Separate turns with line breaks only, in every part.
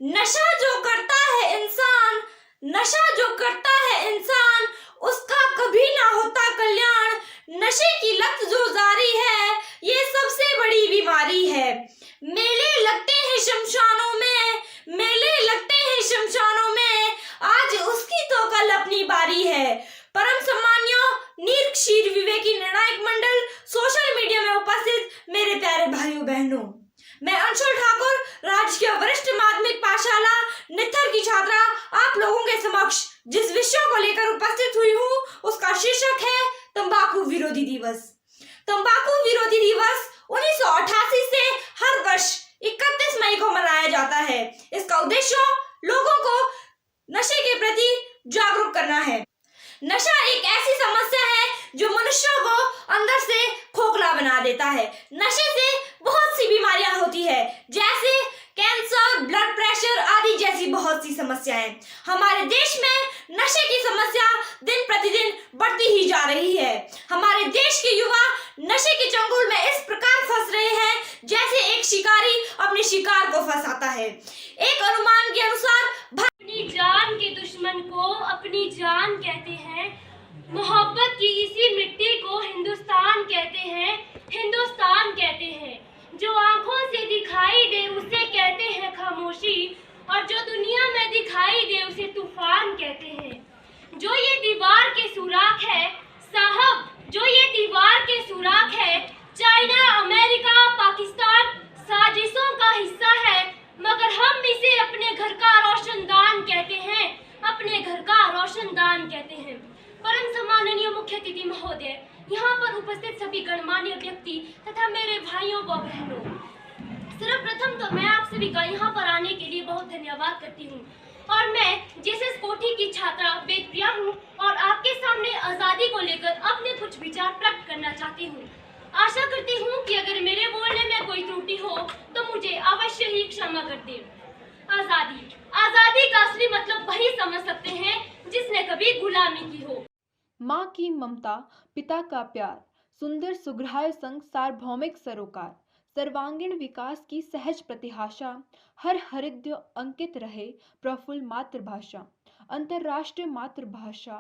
नशा जो करता है इंसान, नशा जो करता है इंसान, उसका कभी ना होता कल्याण। नशे की लत जो जारी है, ये सबसे बड़ी बीमारी है। मेले लगते हैं शमशानों में, मेले लगते हैं शमशानों में, आज उसकी तो कल अपनी बारी है। परम सम्मान्य नीर क्षीर विवेकी निर्णायक मंडल, सोशल मीडिया में उपस्थित मेरे प्यारे भाइयों बहनों, मैं अंशुल ठाकुर, राजकीय वरिष्ठ माध्यमिक पाठशाला नित्थर की छात्रा, आप लोगों के समक्ष जिस विषय को लेकर उपस्थित हुई हूँ उसका शीर्षक है तंबाकू विरोधी दिवस। तंबाकू विरोधी दिवस 1988 से हर वर्ष 31 मई को मनाया जाता है। इसका उद्देश्य लोगों को नशे के प्रति जागरूक करना है। नशा एक ऐसी समस्या है जो मनुष्य को अंदर से खोखला बना देता है। नशे से बहुत सी बीमारियां होती है, जैसे कैंसर, ब्लड प्रेशर आदि जैसी बहुत सी समस्याएं। हमारे देश में नशे की समस्या दिन प्रतिदिन बढ़ती ही जा रही है। हमारे देश के युवा नशे के चंगुल में इस प्रकार फंस रहे हैं जैसे एक शिकारी अपने शिकार को फंसाता है। एक अनुमान के अनुसार
अपनी जान के दुश्मन को अपनी जान कहते हैं। मोहब्बत की इसी मिट्टी को हिंदुस्तान कहते हैं, हिंदुस्तान कहते हैं। जो आंखों से दिखाई दे उसे कहते हैं खामोशी, और जो दुनिया में दिखाई दे उसे तूफान कहते हैं। जो ये दीवार के सुराख है साहब, जो ये दीवार के सुराख है, चाइना, अमेरिका, पाकिस्तान साजिशों का हिस्सा है, मगर हम इसे अपने घर का रोशनदान कहते हैं, अपने घर का रोशनदान कहते हैं। परम सम्माननीय मुख्य अतिथि महोदय, यहाँ पर उपस्थित सभी गणमान्य व्यक्ति तथा मेरे भाइयों व बहनों, सर्वप्रथम तो मैं आप सभी का यहाँ पर आने के लिए बहुत धन्यवाद करती हूँ। और मैं जेएसएस कोठी की छात्रा वेदप्रिया हूँ और आपके सामने आज़ादी को लेकर अपने कुछ विचार प्रकट करना चाहती हूँ। आशा करती हूँ कि अगर मेरे बोलने में कोई त्रुटि हो तो मुझे अवश्य ही क्षमा कर दें। आज़ादी, आज़ादी का असली मतलब वही समझ सकते हैं जिसने कभी गुलामी की हो।
माँ की ममता, पिता का प्यार, सुंदर सुग्राह्य संग सार्वभौमिक सरोकार, सर्वांगीण विकास की सहज प्रतिहाशा, हर हृदय अंकित रहे प्रफुल्ल मातृभाषा। अंतर्राष्ट्रीय मातृभाषा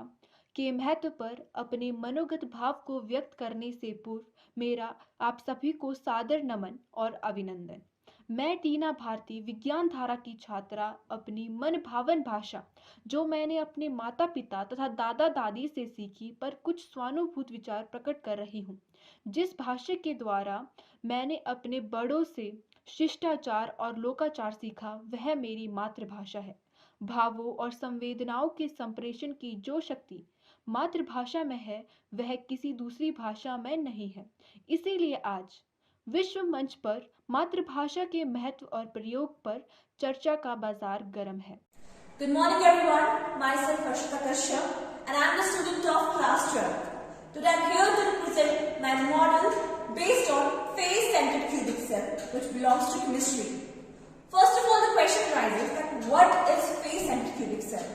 के महत्व पर अपने मनोगत भाव को व्यक्त करने से पूर्व मेरा आप सभी को सादर नमन और अभिनंदन। मैं टीना भारती, विज्ञान धारा की छात्रा, अपनी मन भावन भाषा जो मैंने अपने माता पिता तथा दादा दादी से सीखी पर कुछ स्वानुभूत विचार प्रकट कर रही हूँ। जिस भाषा के द्वारा मैंने अपने बड़ों से शिष्टाचार और लोकाचार सीखा वह मेरी मातृभाषा है। भावों और संवेदनाओं के संप्रेषण की जो शक्ति मातृभाषा में है वह किसी दूसरी भाषा में नहीं है। इसीलिए आज विश्व मंच पर मातृभाषा के महत्व और प्रयोग पर चर्चा का बाजार गर्म है।
Good morning everyone, myself Harshita Kashyap and I am the student of class 12. Today I am here to present my model based on face-centered cubic cell which belongs to chemistry. First of all, the question arises that what is face-centered cubic cell?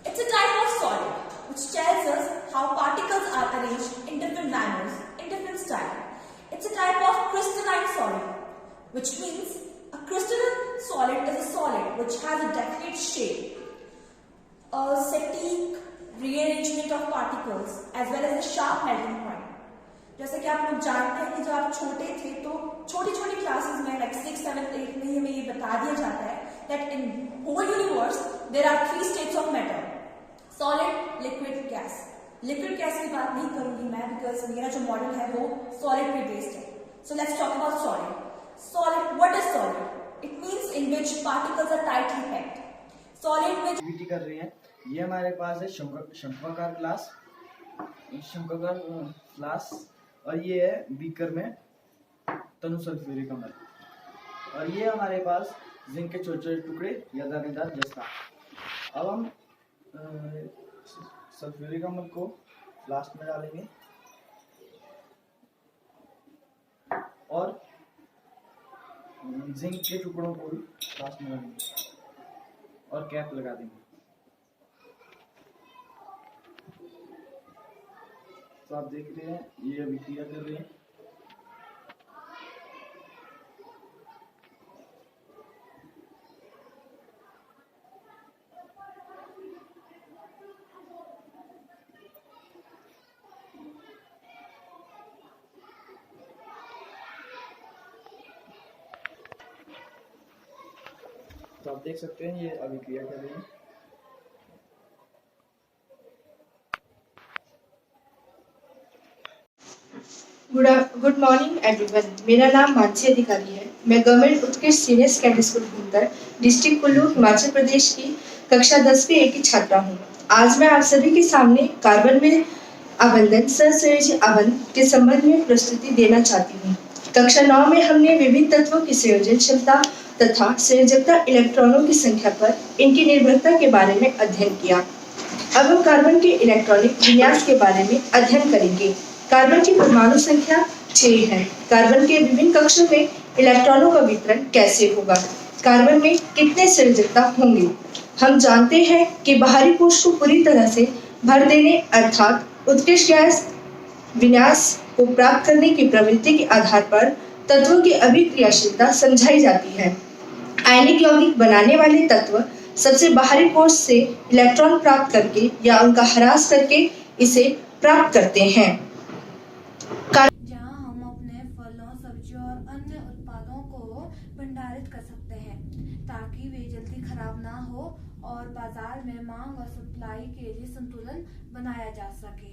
It's a type of solid which tells us how particles are arranged in different manners, in different styles. It's a type of crystalline solid, which means a crystalline solid is a solid which has a definite shape, a symmetric rearrangement of particles as well as a sharp melting point. जैसे कि आप लोग जानते हैं कि जब आप छोटे थे तो छोटी छोटी क्लासेस में like 6, 7, 8 में हमें ये बता दिया जाता है that in whole universe there are 3 states of matter: solid, liquid, gas. Liquid gas की बात नहीं करूंगी मैं बिकॉज मेरा जो मॉडल है वो सॉलिड पे बेस्ड है. So let's talk about solid. Solid, what is solid? It means in which particles are tightly packed. Solid में
एक्टिविटी कर रही है. ये हमारे पास है शंक्वाकार ग्लास, शंक्वाकार ग्लास, और ये है बीकर में तनु सल्फ्यूरिक अम्ल, और ये हमारे पास जिंक के छोटे छोटे टुकड़े या दानेदार जस्ता. अब हम सल्फ्यूरिक अम्ल को लास्ट में डालेंगे और जिंक के टुकड़ों को भी लास्ट में डालेंगे और कैप लगा देंगे. तो आप देख रहे हैं ये अभी क्रिया कर रहे हैं. तो आप देख सकते हैं ये अभिक्रिया कर रही है।
Good morning everyone. मेरा नाम मानसी अधिकारी है। मैं गवर्नमेंट उत्कृष्ट senior secondary school Bhuntar, district Kullu, Himachal Pradesh की कक्षा 10वीं ए की छात्रा हूँ। आज मैं आप सभी के सामने कार्बन में आबंधन सहसंयोजी आबंध के संबंध में प्रस्तुति देना चाहती हूँ। कक्षा 9 में हमने विभिन्न तत्वों की संयोजन क्षमता तथा संयोजकता इलेक्ट्रॉनों की संख्या पर इनकी निर्भरता के बारे में अध्ययन किया। अब हम कार्बन के इलेक्ट्रॉनिक विन्यास के बारे में अध्ययन करेंगे। कार्बन की परमाणु संख्या 6 है। कार्बन के विभिन्न कक्षों में इलेक्ट्रॉनों का वितरण कैसे होगा? कार्बन में कितने संयोजकता होंगे? हम जानते हैं कि बाहरी कोश को पूरी तरह से भर देने अर्थात उत्कृष्ट गैस विन्यास को प्राप्त करने की प्रवृत्ति के आधार पर तत्वों की अभिक्रियाशीलता समझाई जाती है। आयनिक यौगिक बनाने वाले तत्व सबसे बाहरी कोश से इलेक्ट्रॉन प्राप्त करके या उनका ह्रास करके इसे प्राप्त करते हैं।
जहां हम अपने फलों, सब्जियों और अन्य उत्पादों को भंडारित कर सकते हैं ताकि वे जल्दी खराब ना हो और बाजार में मांग और सप्लाई के लिए संतुलन बनाया जा सके।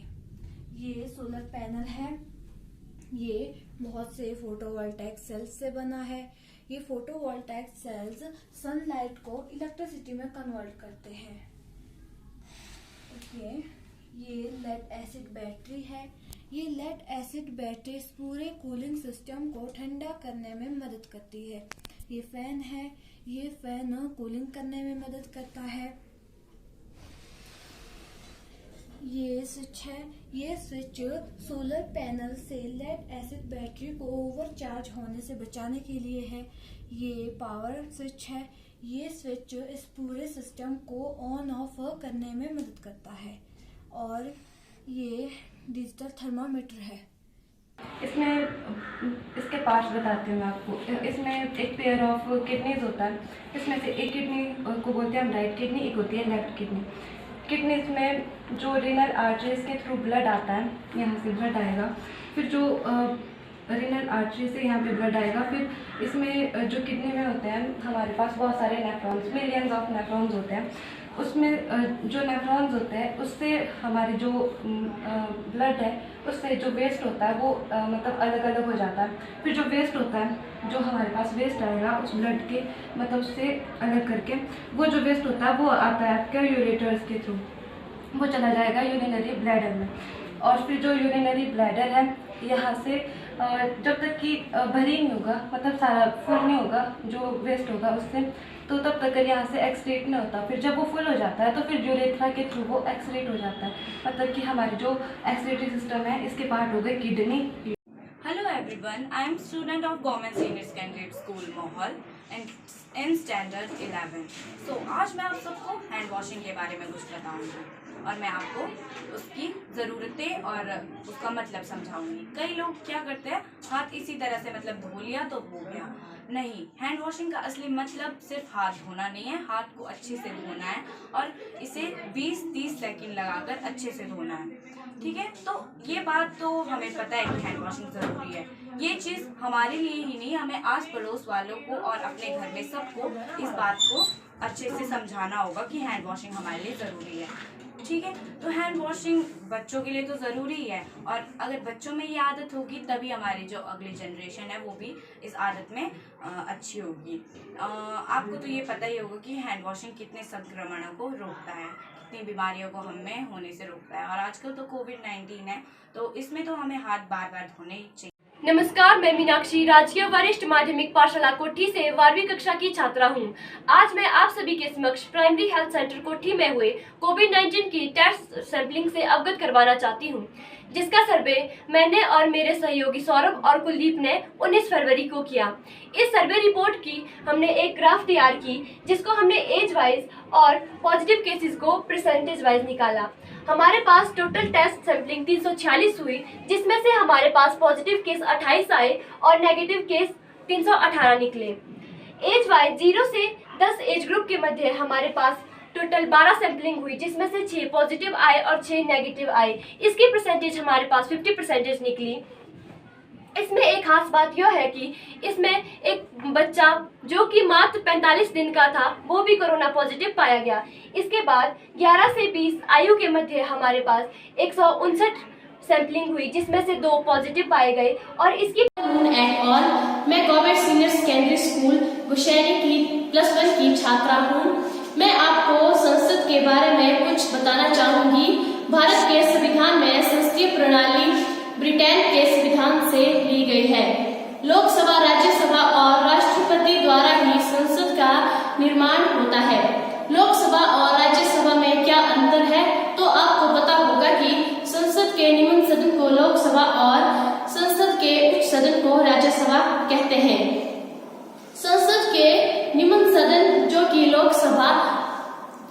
ये सोलर पैनल है। ये बहुत से फोटोवोल्टाइक सेल्स से बना है। ये फोटोवोल्टाइक सेल्स सनलाइट को इलेक्ट्रिसिटी में कन्वर्ट करते हैं। ये लेड एसिड बैटरी है। ये लेड एसिड बैटरी इस पूरे कूलिंग सिस्टम को ठंडा करने में मदद करती है। ये फैन है। ये फैन कूलिंग करने में मदद करता है। ये स्विच है। ये स्विच सोलर पैनल से लेड एसिड बैटरी को ओवरचार्ज होने से बचाने के लिए है। ये पावर स्विच है। ये स्विच इस पूरे सिस्टम को ऑन ऑफ करने में मदद करता है। और ये डिजिटल थर्मामीटर है।
इसमें इसके पार्ट्स बताती हूँ मैं आपको। इसमें एक पेयर ऑफ किडनीज होता है। इसमें से एक किडनी को बोलते हैं हम राइट किडनी, एक होती है लेफ्ट किडनी। किडनीज में जो रीनल आर्टरीज के थ्रू ब्लड आता है, यहाँ से ब्लड आएगा। फिर जो रीनल आर्टरी से यहाँ पे ब्लड आएगा। फिर इसमें जो किडनी में होते हैं हमारे पास बहुत सारे नेफ्रॉन्स, मिलियंस ऑफ नेफ्रॉन्स होते हैं। उसमें जो नेफ्रॉन्स होते हैं उससे हमारी जो ब्लड है उससे जो वेस्ट होता है वो मतलब अलग अलग हो जाता है। फिर जो वेस्ट होता है, जो हमारे पास वेस्ट आएगा उस ब्लड के मतलब उससे अलग करके, वो जो वेस्ट होता है वो आता है आपके यूरेटर्स के थ्रू, वो चला जाएगा यूरिनरी ब्लैडर में। और फिर जो यूरिनरी ब्लैडर है यहाँ से जब तक कि भरी नहीं होगा, मतलब सारा फुल नहीं होगा जो वेस्ट होगा उससे, तो तब तक यहाँ से एक्सक्रीट नहीं होता। फिर जब वो फुल हो जाता है तो फिर यूरेथ्रा के थ्रू वो एक्सक्रीट हो जाता है। मतलब कि हमारी जो एक्सक्रीटरी सिस्टम है इसके पार्ट हो गए kidney.
Hello everyone, I am student of Government Senior Secondary School Mohal and in Standard 11. So आज मैं आप सबको हैंड वॉशिंग के बारे में कुछ बताऊंगी और मैं आपको उसकी ज़रूरतें और उसका मतलब समझाऊंगी। कई लोग क्या करते हैं, हाथ इसी तरह से मतलब धो लिया तो हो गया। नहीं, हैंड वॉशिंग का असली मतलब सिर्फ हाथ धोना नहीं है, हाथ को अच्छे से धोना है और इसे 20-30 सेकंड लगाकर अच्छे से धोना है। ठीक है, तो ये बात तो हमें पता है कि हैंड वॉशिंग ज़रूरी है। ये चीज़ हमारे लिए ही नहीं, हमें आस पड़ोस वालों को और अपने घर में सबको इस बात को अच्छे से समझाना होगा कि हैंड वॉशिंग हमारे लिए ज़रूरी है। ठीक है, तो हैंड वॉशिंग बच्चों के लिए तो ज़रूरी ही है और अगर बच्चों में ये आदत होगी तभी हमारी जो अगली जनरेशन है वो भी इस आदत में अच्छी होगी। आपको तो ये पता ही होगा कि हैंड वॉशिंग कितने संक्रमणों को रोकता है, कितनी बीमारियों को हमें होने से रोकता है। और आजकल तो कोविड-19 है, तो इसमें तो हमें हाथ बार बार धोने ही चाहिए।
नमस्कार, मैं मीनाक्षी राजकीय वरिष्ठ माध्यमिक पाठशाला कोठी से 12वीं कक्षा की छात्रा हूं। आज मैं आप सभी के समक्ष प्राइमरी हेल्थ सेंटर कोठी में हुए कोविड-19 की टेस्ट सैंपलिंग से अवगत करवाना चाहती हूं, जिसका सर्वे मैंने और मेरे सहयोगी सौरभ और कुलदीप ने 19 फरवरी को किया। इस सर्वे रिपोर्ट की हमने एक ग्राफ तैयार की जिसको हमने एज वाइज और पॉजिटिव केसेस को परसेंटेज वाइज निकाला। हमारे पास टोटल टेस्ट सैंपलिंग 346 हुई, जिसमें से हमारे पास पॉजिटिव केस 28 आए और नेगेटिव केस 318 निकले। एज वाइज 0 से 10 एज ग्रुप के मध्य हमारे पास टोटल 12 सैंपलिंग हुई, जिसमें से 6 पॉजिटिव आए और 6 नेगेटिव आए। इसकी परसेंटेज हमारे पास 50% निकली। इसमें एक खास बात यह है कि इसमें एक बच्चा जो कि मात्र 45 दिन का था वो भी कोरोना पॉजिटिव पाया गया। इसके बाद 11 से 20 आयु के मध्य हमारे पास 159 सैंपलिंग हुई जिसमें से 2 पॉजिटिव पाए गए। और इसकी
एट ऑल, मैं government senior secondary school Bushahri की +1 की छात्रा हूँ। मैं आपको संसद के बारे में कुछ बताना चाहूँगी। भारत के संविधान में संसदीय प्रणाली ब्रिटेन के संविधान से ली गई है। लोकसभा, राज्यसभा और राष्ट्रपति द्वारा ही संसद का निर्माण होता है। लोकसभा और राज्यसभा में क्या अंतर है तो आपको पता होगा कि संसद के निम्न सदन को लोकसभा और संसद के उच्च सदन को राज्यसभा कहते हैं। संसद के निम्न सदन जो कि लोकसभा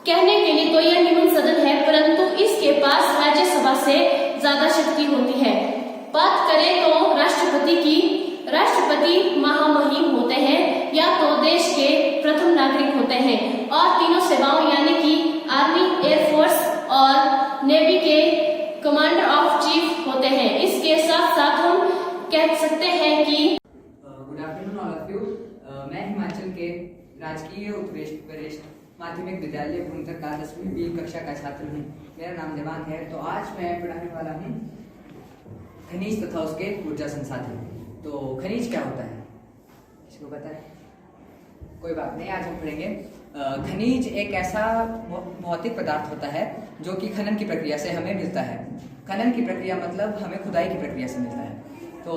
कहने के लिए तो यह निम्न सदन है, परंतु इसके पास राज्यसभा से ज्यादा शक्ति होती है। बात करें तो राष्ट्रपति की, राष्ट्रपति महामहिम होते हैं या तो देश के प्रथम नागरिक होते हैं और तीनों सेवाओं यानी कि आर्मी, एयरफोर्स और नेवी के कमांडर ऑफ चीफ होते हैं। इसके साथ साथ हम कह सकते हैं कि
good afternoon all of you. मैं हिमाचल के राजकीय उत्कृष्ट माध्यमिक विद्यालय भूंतर का 10वीं B कक्षा का छात्र हूँ। मेरा नाम देवांग है। तो आज मैं पढ़ाने वाला हूँ खनिज तथा उसके ऊर्जा संसाधन। तो खनिज क्या होता है, किसको पता है? कोई बात नहीं, आज हम पढ़ेंगे। खनिज एक ऐसा भौतिक पदार्थ होता है जो कि खनन की प्रक्रिया से हमें मिलता है। खनन की प्रक्रिया मतलब हमें खुदाई की प्रक्रिया से मिलता है। तो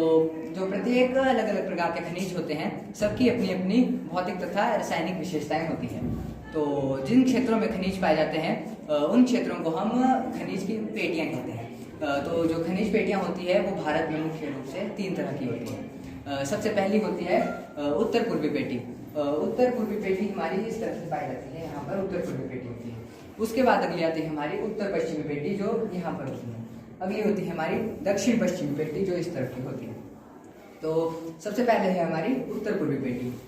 जो प्रत्येक अलग अलग प्रकार के खनिज होते हैं सबकी अपनी अपनी भौतिक तथा रासायनिक विशेषताएं होती हैं। तो जिन क्षेत्रों में खनिज पाए जाते हैं उन क्षेत्रों को हम खनिज की पेटियां कहते हैं। तो जो खनिज पेटियां होती है वो भारत में मुख्य रूप से 3 तरह की होती है। सबसे पहली होती है उत्तर पूर्वी पेटी। उत्तर पूर्वी पेटी हमारी इस तरह से पाई जाती है, यहाँ पर उत्तर पूर्वी पेटी होती है। उसके बाद अगली आती है हमारी उत्तर पश्चिमी पेटी जो यहाँ पर होती है। अगली होती है हमारी दक्षिण पश्चिमी पेटी जो इस तरफ की होती है। तो सबसे पहले है हमारी उत्तर पूर्वी पेटी।